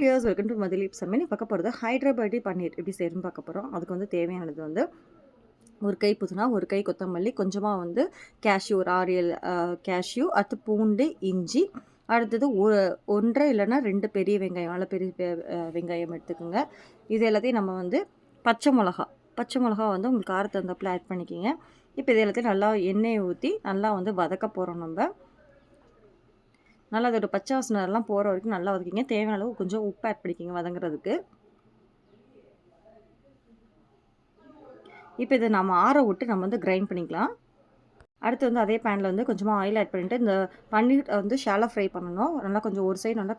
Years welcome to மதிலீப் சமையல். பார்க்க போகிறது ஹைட்ராபாடி பன்னீர் எப்படி செய்யணும்னு பார்க்க போகிறோம். அதுக்கு வந்து தேவையானது வந்து ஒரு கை புதினா, ஒரு கை கொத்தமல்லி, கொஞ்சமாக வந்து கேஷ்யூ, ஒரு 6 7 கேஷ்யூ, அடுத்து பூண்டு, இஞ்சி, அடுத்தது 1 இல்லைன்னா 2 பெரிய வெங்காயம், நல்ல பெரிய வெங்காயம் எடுத்துக்கோங்க. இது எல்லாத்தையும் நம்ம வந்து பச்சை மிளகா வந்து உங்களுக்கு காரத்து தகுந்தாப்பில் ஆட் பண்ணிக்கிங்க. இப்போ இது எல்லாத்தையும் நல்லா எண்ணெயை ஊற்றி நல்லா வந்து வதக்க போகிறோம் நம்ம. நல்லா அதோட பச்சை வாசனைலாம் போகிற வரைக்கும் நல்லா வதக்கிங்க. தேவையான அளவு கொஞ்சம் உப்பு ஆட் பண்ணிக்கிங்க வதங்குறதுக்கு. இப்போ இதை நம்ம ஆற விட்டு நம்ம வந்து கிரைண்ட் பண்ணிக்கலாம். அடுத்து வந்து அதே பேனில் வந்து கொஞ்சமாக ஆயில் ஆட் பண்ணிவிட்டு இந்த பன்னீர் வந்து ஷாலோ ஃப்ரை பண்ணணும். நல்லா கொஞ்சம் ஒரு சைடு நல்லா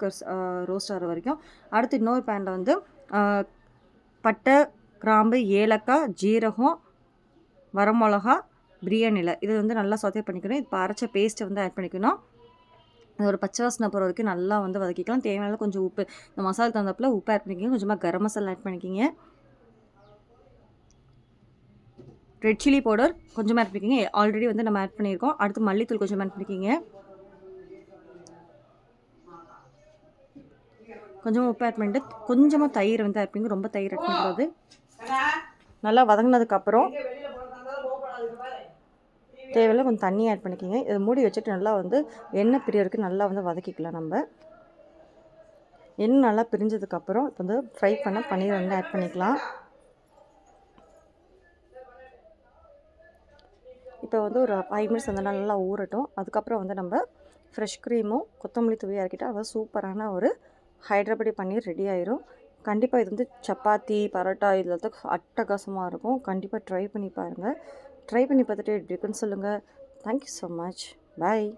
ரோஸ்ட் ஆகிற வரைக்கும். அடுத்து இன்னொரு பேனில் வந்து பட்டை, கிராம்பு, ஏலக்காய், ஜீரகம், வரமிளகா, பிரியாணி இலை இது வந்து நல்லா சொதே பண்ணிக்கணும். இப்போ அரைச்ச பேஸ்ட்டை வந்து ஆட் பண்ணிக்கணும். அது ஒரு பச்சை வாசனை போகிற வரைக்கும் நல்லா வந்து வதக்கிக்கலாம். தேவையான கொஞ்சம் உப்பு, இந்த மசாலா தகுந்தாப்பில் உப்பு ஆட் பண்ணிக்கிங்க. கொஞ்சமாக கரம் மசாலா ஆட் பண்ணிக்கிங்க. ரெட் சில்லி பவுடர் கொஞ்சமாக ஆட் பண்ணிக்கிங்க. ஆல்ரெடி வந்து நம்ம ஆட் பண்ணியிருக்கோம். அடுத்து மல்லித்தூள் கொஞ்சமாக ஆட் பண்ணிக்கிங்க. கொஞ்சமாக உப்பு ஆட் பண்ணிட்டு கொஞ்சமாக தயிர் வந்து ஆட் பண்ணிங்க. ரொம்ப தயிர் ஆட் பண்ணக்கூடாது. நல்லா வதங்கினதுக்கப்புறம் தேவையில்லை கொஞ்சம் தண்ணி ஆட் பண்ணிக்கிங்க. இதை மூடி வச்சுட்டு நல்லா வந்து எண்ணெய் பிரியறதுக்கு நல்லா வந்து வதக்கிக்கலாம். நம்ம எண்ணெய் நல்லா பிரிஞ்சதுக்கப்புறம் இப்போ வந்து ஃப்ரை பண்ண பன்னீர் வந்து ஆட் பண்ணிக்கலாம். இப்போ வந்து ஒரு 5 மினிட்ஸ் வந்து நல்லா ஊறட்டும். அதுக்கப்புறம் வந்து நம்ம ஃப்ரெஷ் க்ரீமும் கொத்தமல்லி தூவி இறக்கிட்டால் அது சூப்பரான ஒரு ஹைட்ராபாடி பன்னீர் ரெடி ஆயிரும். கண்டிப்பாக இது வந்து சப்பாத்தி, பரோட்டா இதில் தான் அட்டகாசமாக இருக்கும். கண்டிப்பாக ட்ரை பண்ணி பாருங்கள். ட்ரை பண்ணி பார்த்துட்டு எப்படி இருக்குன்னு சொல்லுங்கள். Thank you so much. பாய்.